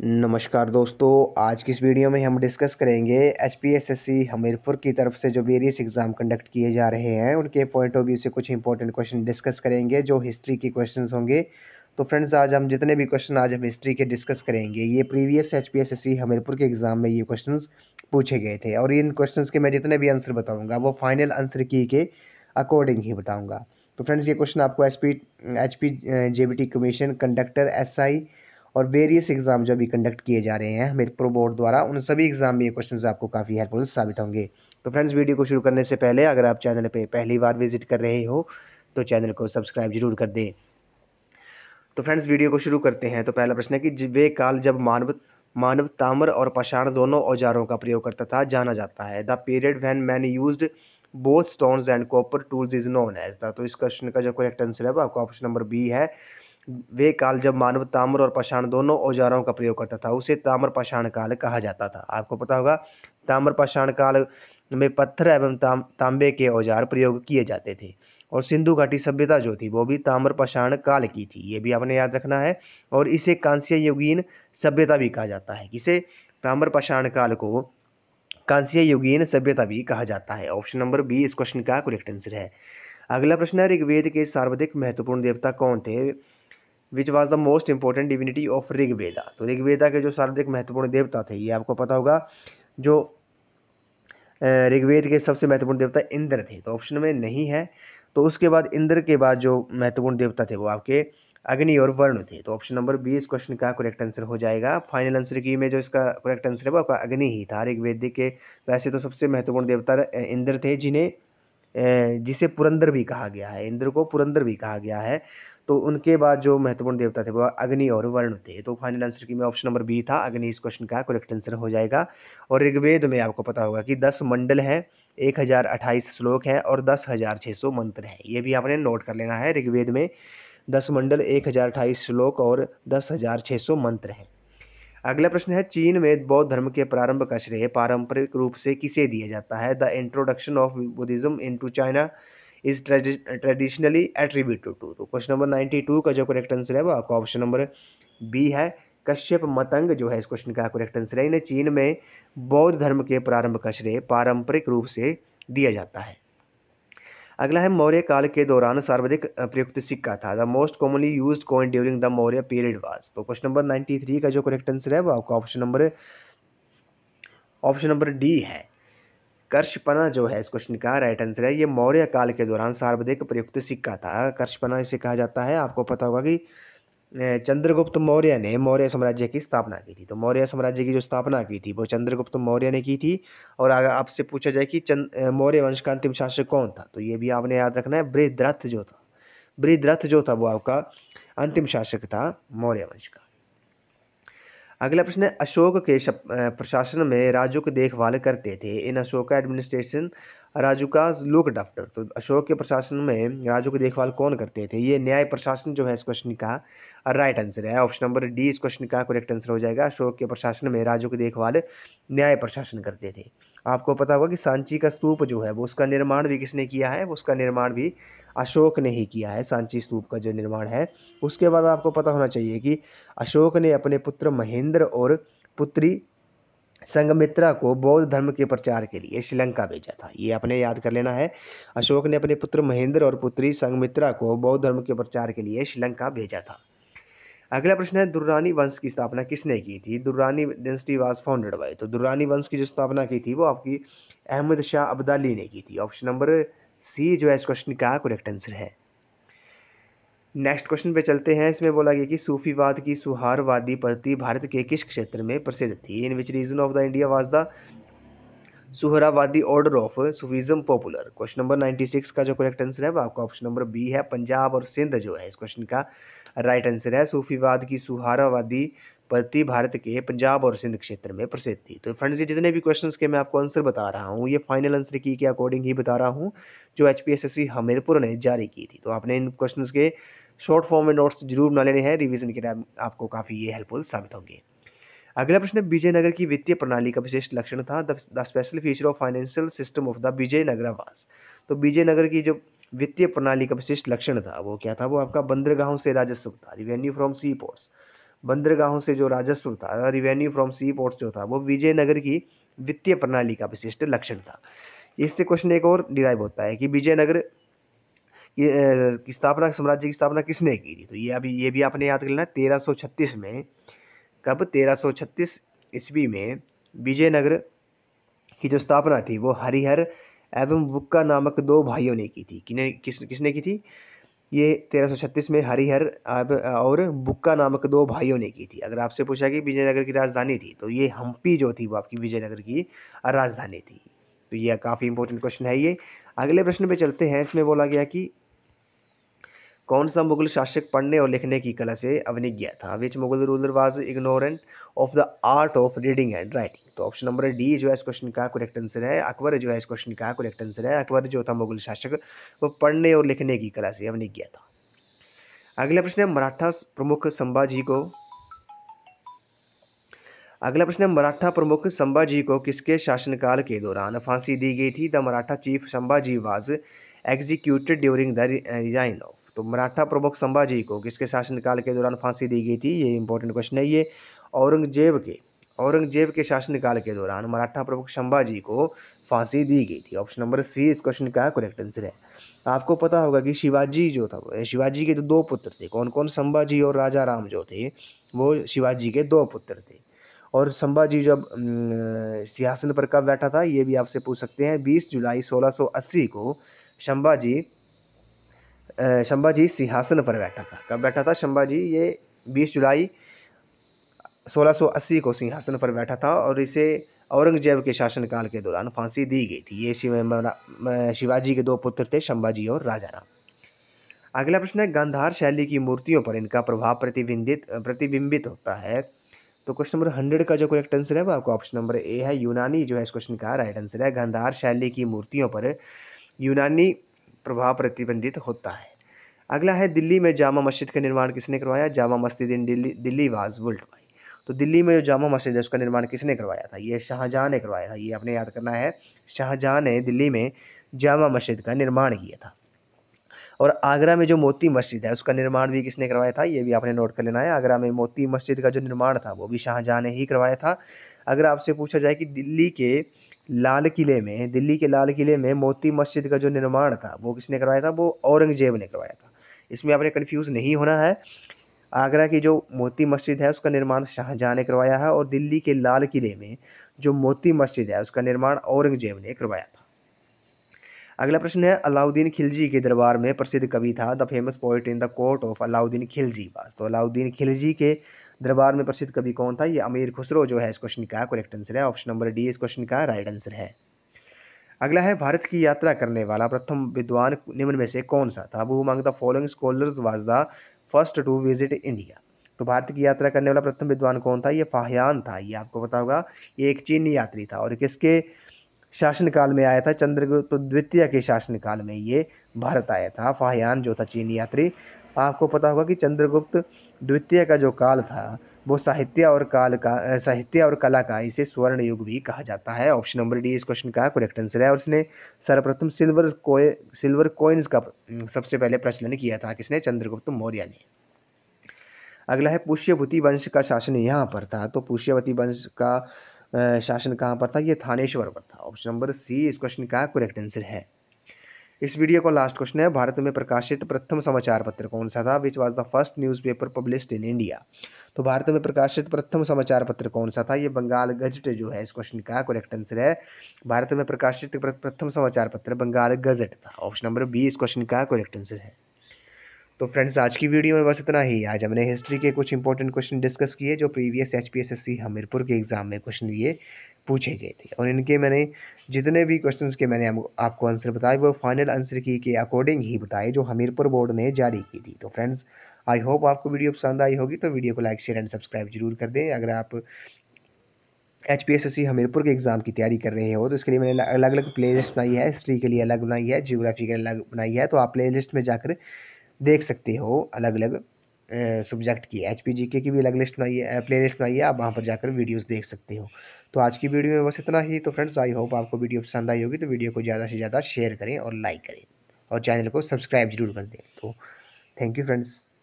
नमस्कार दोस्तों, आज की इस वीडियो में हम डिस्कस करेंगे एचपीएसएससी हमीरपुर की तरफ से जो वेरियस एग्ज़ाम कंडक्ट किए जा रहे हैं उनके पॉइंट ऑफ व्यू से कुछ इंपॉर्टेंट क्वेश्चन डिस्कस करेंगे जो हिस्ट्री के क्वेश्चंस होंगे। तो फ्रेंड्स, आज हम जितने भी क्वेश्चन आज हम हिस्ट्री के डिस्कस करेंगे ये प्रीवियस एचपीएसएससी हमीरपुर के एग्ज़ाम में ये क्वेश्चन पूछे गए थे और इन क्वेश्चन के मैं जितने भी आंसर बताऊँगा वो फाइनल आंसर की के अकॉर्डिंग ही बताऊँगा। तो फ्रेंड्स, ये क्वेश्चन आपको जेबीटी कमीशन, कंडक्टर, एसआई और वेरियस एग्ज़ाम जो भी कंडक्ट किए जा रहे हैं हमीरपुर बोर्ड द्वारा, उन सभी एग्ज़ाम में ये क्वेश्चंस आपको काफ़ी हेल्पफुल साबित होंगे। तो फ्रेंड्स, वीडियो को शुरू करने से पहले अगर आप चैनल पे पहली बार विजिट कर रहे हो तो चैनल को सब्सक्राइब जरूर कर दें। तो फ्रेंड्स, वीडियो को शुरू करते हैं। तो पहला प्रश्न है कि वे काल जब मानव ताम्र और पाषाण दोनों औजारों का प्रयोग करता था जाना जाता है। The period when man used both stones and copper tools is known as the. तो इस क्वेश्चन का जो करेक्ट आंसर है वो आपका ऑप्शन नंबर बी है। वे काल जब मानव ताम्र और पाषाण दोनों औजारों का प्रयोग करता था उसे ताम्र पाषाण काल कहा जाता था। आपको पता होगा ताम्र पाषाण काल में पत्थर एवं तांबे के औजार प्रयोग किए जाते थे और सिंधु घाटी सभ्यता जो थी वो भी ताम्र पाषाण काल की थी, ये भी आपने याद रखना है। और इसे कांस्य युगीन सभ्यता भी कहा जाता है। किसे? ताम्र पाषाण काल को कांस्य युगीन सभ्यता भी कहा जाता है। ऑप्शन नंबर बी इस क्वेश्चन का करेक्ट आंसर है। अगला प्रश्न है, ऋग्वेद के सर्वाधिक महत्वपूर्ण देवता कौन थे? Which was the most important divinity of Rigveda. तो ऋग्वेदा के जो सर्वाधिक महत्वपूर्ण देवता थे ये आपको पता होगा, जो ऋग्वेद के सबसे महत्वपूर्ण देवता इंद्र थे, तो ऑप्शन में नहीं है। तो उसके बाद इंद्र के बाद जो महत्वपूर्ण देवता थे वो आपके अग्नि और वरुण थे। तो ऑप्शन नंबर बी इस क्वेश्चन का करेक्ट आंसर हो जाएगा। फाइनल आंसर की में जो इसका करेक्ट आंसर है वो आपका अग्नि ही था। ऋग्वेद के वैसे तो सबसे महत्वपूर्ण देवता इंद्र थे, जिसे पुरंदर भी कहा गया है, इंद्र को पुरंदर भी कहा गया है। तो उनके बाद जो महत्वपूर्ण देवता थे वो अग्नि और वरुण थे। तो फाइनल आंसर की में ऑप्शन नंबर बी था, अग्नि इस क्वेश्चन का करेक्ट आंसर हो जाएगा। और ऋग्वेद में आपको पता होगा कि 10 मंडल हैं, 1028 श्लोक हैं और 10,600 मंत्र हैं। ये भी आपने नोट कर लेना है। ऋग्वेद में 10 मंडल, 1028 श्लोक और 10,600 मंत्र हैं। अगला प्रश्न है, चीन में बौद्ध धर्म के प्रारंभ का श्रेय पारंपरिक रूप से किसे दिया जाता है? The introduction of Buddhism into China is traditionally attributed to. तो क्वेश्चन नंबर 92 का जो करेक्ट आंसर है वो आपका ऑप्शन नंबर बी है, कश्यप मतंग जो है इस क्वेश्चन का करेक्ट आंसर है। इन्हें चीन में बौद्ध धर्म के प्रारंभ का श्रेय पारंपरिक रूप से दिया जाता है। अगला है, मौर्य काल के दौरान सर्वाधिक प्रयुक्त सिक्का था। The most commonly used coin during the Maurya period was. तो क्वेश्चन नंबर 93 का जो करेक्ट आंसर है वो आपका ऑप्शन नंबर डी है, कर्षपना जो है इस क्वेश्चन का राइट आंसर है। ये मौर्य काल के दौरान सर्वाधिक प्रयुक्त सिक्का था। कर्षपना इसे कहा जाता है। आपको पता होगा कि चंद्रगुप्त मौर्य ने मौर्य साम्राज्य की स्थापना की थी। तो मौर्य साम्राज्य की जो स्थापना की थी वो चंद्रगुप्त मौर्य ने की थी। और अगर आपसे पूछा जाए कि मौर्य वंश का अंतिम शासक कौन था, तो ये भी आपने याद रखना है, बृहद्रथ जो था वो आपका अंतिम शासक था मौर्य वंश का। अगला प्रश्न है, अशोक के प्रशासन में राजुक देखभाल करते थे। इन अशोक का एडमिनिस्ट्रेशन राजुकाज लुक्ड आफ्टर। तो अशोक के प्रशासन में राजू की देखभाल कौन करते थे? ये न्याय प्रशासन जो है इस क्वेश्चन का राइट आंसर है। ऑप्शन नंबर डी इस क्वेश्चन का करेक्ट आंसर हो जाएगा। अशोक के प्रशासन में राजू की देखभाल न्याय प्रशासन करते थे। आपको पता होगा कि सांची का स्तूप जो है वो उसका निर्माण भी किसने किया है? वो उसका निर्माण भी अशोक ने ही किया है, सांची स्तूप का जो निर्माण है। उसके बाद आपको पता होना चाहिए कि अशोक ने अपने पुत्र महेंद्र और पुत्री संघमित्रा को बौद्ध धर्म के प्रचार के लिए श्रीलंका भेजा था। ये आपने याद कर लेना है। अशोक ने अपने पुत्र महेंद्र और पुत्री संघमित्रा को बौद्ध धर्म के प्रचार के लिए श्रीलंका भेजा था। अगला प्रश्न है, दुर्रानी वंश की स्थापना किसने की थी? Durrani dynasty was founded by. तो दुर्रानी वंश की जो स्थापना की थी वो आपकी अहमद शाह अब्दाली ने की थी। ऑप्शन नंबर सी जो है इस क्वेश्चन का करेक्ट आंसर है। नेक्स्ट क्वेश्चन पे चलते हैं। इसमें बोला गया कि सूफीवाद की सुहारवादी पद्धति भारत के किस क्षेत्र में प्रसिद्ध थी? In which region of the India was the Suhrawardi order of Sufism popular. Question number 96 का जो करेक्ट आंसर है वो आपका ऑप्शन नंबर बी है, पंजाब और सिंध जो है इस क्वेश्चन का राइट आंसर है। सूफीवाद की सुहारावादी पद्धति भारत के पंजाब और सिंध क्षेत्र में प्रसिद्ध थी। तो फ्रेंड्स, ये जितने भी क्वेश्चंस के मैं आपको आंसर बता रहा हूँ ये फाइनल आंसर की के अकॉर्डिंग ही बता रहा हूँ जो एचपीएसएससी हमीरपुर ने जारी की थी। तो आपने इन क्वेश्चंस के शॉर्ट फॉर्म में नोट्स जरूर बना लेने हैं, रिवीजन के टाइम आपको काफ़ी ये हेल्पफुल साबित होंगे। अगला प्रश्न है, विजयनगर की वित्तीय प्रणाली का विशिष्ट लक्षण था। The special feature of financial system of the Vijayanagara was. तो विजयनगर की जो वित्तीय प्रणाली का विशिष्ट लक्षण था वो क्या था? वो आपका बंदरगाहों से राजस्व था, रिवेन्यू फ्रॉम सी पोर्ट्स। बंदरगाहों से जो राजस्व था, रिवेन्यू फ्रॉम सी पोर्ट्स जो था, वो विजयनगर की वित्तीय प्रणाली का विशिष्ट लक्षण था। इससे क्वेश्चन एक और डिराइव होता है कि विजयनगर की स्थापना, साम्राज्य की स्थापना किसने की थी? तो ये भी आपने याद कर लेना, 1336 में। कब? 1336 ईस्वी में विजयनगर की जो स्थापना थी वो हरिहर एवं बुक्का नामक दो भाइयों ने की थी। किसने की थी? ये 1336 में हरिहर और बुक्का नामक दो भाइयों ने की थी। अगर आपसे पूछा कि विजयनगर की राजधानी थी, तो ये हम्पी जो थी वो आपकी विजयनगर की राजधानी थी। तो ये काफ़ी इंपॉर्टेंट क्वेश्चन है ये। अगले प्रश्न पे चलते हैं। इसमें बोला गया कि कौन सा मुगल शासक पढ़ने और लिखने की कला से अवज्ञ था? Which Mughal ruler was ignorant of the art of reading and writing? तो ऑप्शन नंबर डी जो है इस क्वेश्चन का करेक्ट आंसर है, अकबर जो है इस क्वेश्चन का करेक्ट आंसर है। अकबर जो था मुगल शासक, वो पढ़ने और लिखने की कला से अवज्ञ था। अगला प्रश्न है मराठा प्रमुख संभाजी को अगला प्रश्न है मराठा प्रमुख संभाजी को किसके शासनकाल के दौरान फांसी दी गई थी? The Maratha chief Sambhaji was executed during the resign of. तो मराठा प्रमुख संभाजी को किसके शासनकाल के दौरान फांसी दी गई थी? ये इंपॉर्टेंट क्वेश्चन है ये। औरंगजेब के शासनकाल के दौरान मराठा प्रमुख संभाजी को फांसी दी गई थी। ऑप्शन नंबर सी इस क्वेश्चन का करेक्ट आंसर है। आपको पता होगा कि शिवाजी जो था, शिवाजी के तो दो पुत्र थे। कौन कौन? संभाजी और राजा राम जो थे, वो शिवाजी के दो पुत्र थे। और संभाजी जब सिंहासन पर कब बैठा था, ये भी आपसे पूछ सकते हैं। 20 जुलाई 1680 को संभाजी सिंहासन पर बैठा था। कब बैठा था संभाजी? ये 20 जुलाई 1680 को सिंहासन पर बैठा था और इसे औरंगजेब के शासनकाल के दौरान फांसी दी गई थी। ये शिवाजी के दो पुत्र थे, संभाजी और राजाराम। अगला प्रश्न है गांधार शैली की मूर्तियों पर इनका प्रभाव प्रतिबिंबित होता है। तो क्वेश्चन नंबर 100 का जो करेक्ट आंसर है वो आपको ऑप्शन नंबर ए है, यूनानी जो है इस क्वेश्चन का राइट आंसर है। गांधार शैली की मूर्तियों पर यूनानी प्रभाव प्रतिबिंबित होता है। अगला है दिल्ली में जामा मस्जिद का निर्माण किसने करवाया? जामा मस्जिद इन दिल्ली वाज बुल्ट बाय। तो दिल्ली में जो जामा मस्जिद है उसका निर्माण किसने करवाया था? ये शाहजहां ने करवाया था। ये आपने याद करना है, शाहजहां ने दिल्ली में जामा मस्जिद का निर्माण किया था। और आगरा में जो मोती मस्जिद है उसका निर्माण भी किसने करवाया था? ये भी आपने नोट कर लेना है। आगरा में मोती मस्जिद का जो निर्माण था वो भी शाहजहां ने ही करवाया था। अगर आपसे पूछा जाए कि दिल्ली के लाल किले में मोती मस्जिद का जो निर्माण था वो किसने करवाया था? वो औरंगजेब ने करवाया था। इसमें आपने कन्फ्यूज़ नहीं होना है। आगरा की जो मोती मस्जिद है उसका निर्माण शाहजहां ने करवाया है और दिल्ली के लाल किले में जो मोती मस्जिद है उसका निर्माण औरंगजेब ने करवाया था। अगला प्रश्न है अलाउद्दीन खिलजी के दरबार में प्रसिद्ध कवि था? The famous poet in the court of Alauddin Khilji was. तो अलाउद्दीन खिलजी के दरबार में प्रसिद्ध कवि कौन था? ये अमीर खुसरो जो है इस क्वेश्चन का करेक्ट आंसर है। ऑप्शन नंबर डी इस क्वेश्चन का राइट आंसर है। अगला है भारत की यात्रा करने वाला प्रथम विद्वान निम्न में से कौन सा था? Who among the following scholars was the first to visit India. तो भारत की यात्रा करने वाला प्रथम विद्वान कौन था? ये फाहियान था। ये आपको पता होगा, ये एक चीनी यात्री था। और किसके शासनकाल में आया था? चंद्रगुप्त द्वितीय के शासनकाल में ये भारत आया था। फाहियान जो था चीनी यात्री। आपको पता होगा कि चंद्रगुप्त द्वितीय का जो काल था वो साहित्य और कला का इसे स्वर्ण युग भी कहा जाता है। ऑप्शन नंबर डी इस क्वेश्चन का करेक्ट आंसर है। और इसने सर्वप्रथम सिल्वर कॉइन्स का सबसे पहले प्रचलन किया था। किसने? चंद्रगुप्त मौर्य ने। अगला है पुष्यभूति वंश का शासन यहाँ पर था। तो पुष्यवती वंश का शासन कहाँ पर था? ये थानेश्वर पर था। ऑप्शन नंबर सी इस क्वेश्चन का करेक्ट आंसर है। इस वीडियो का लास्ट क्वेश्चन है भारत में प्रकाशित प्रथम समाचार पत्र कौन सा था? Which was the first newspaper published in India. तो भारत में प्रकाशित प्रथम समाचार पत्र कौन सा था? ये बंगाल गजट जो है इस क्वेश्चन का करेक्ट आंसर है। भारत में प्रकाशित प्रथम समाचार पत्र बंगाल गजट था। ऑप्शन नंबर बी इस क्वेश्चन का करेक्ट आंसर है। तो फ्रेंड्स आज की वीडियो में बस इतना ही। आज हमने हिस्ट्री के कुछ इंपॉर्टेंट क्वेश्चन डिस्कस किए जो प्रीवियस HPSSC हमीरपुर के एग्ज़ाम में क्वेश्चन ये पूछे गए थे। और इनके मैंने जितने भी क्वेश्चंस के मैंने आपको आंसर बताए वो फाइनल आंसर की के अकॉर्डिंग ही बताए जो हमीरपुर बोर्ड ने जारी की थी। तो फ्रेंड्स आई होप आपको वीडियो पसंद आई होगी। तो वीडियो को लाइक शेयर एंड सब्सक्राइब जरूर कर दें। अगर आप HPSSC हमीरपुर के एग्ज़ाम की तैयारी कर रहे हो तो इसके लिए मैंने अलग अलग प्ले लिस्ट बनाई है। हिस्ट्री के लिए अलग बनाई है, जियोग्राफी के लिए अलग बनाई है। तो आप प्ले लिस्ट में जाकर देख सकते हो अलग अलग सब्जेक्ट की। HPGK की भी अलग लिस्ट बनाई है, प्ले लिस्ट बनाई है। आप वहाँ पर जाकर वीडियोस देख सकते हो। तो आज की वीडियो में बस इतना ही। तो फ्रेंड्स आई होप आपको वीडियो पसंद आई होगी। तो वीडियो को ज़्यादा से ज़्यादा शेयर करें और लाइक करें और चैनल को सब्सक्राइब जरूर कर दें। तो थैंक यू फ्रेंड्स।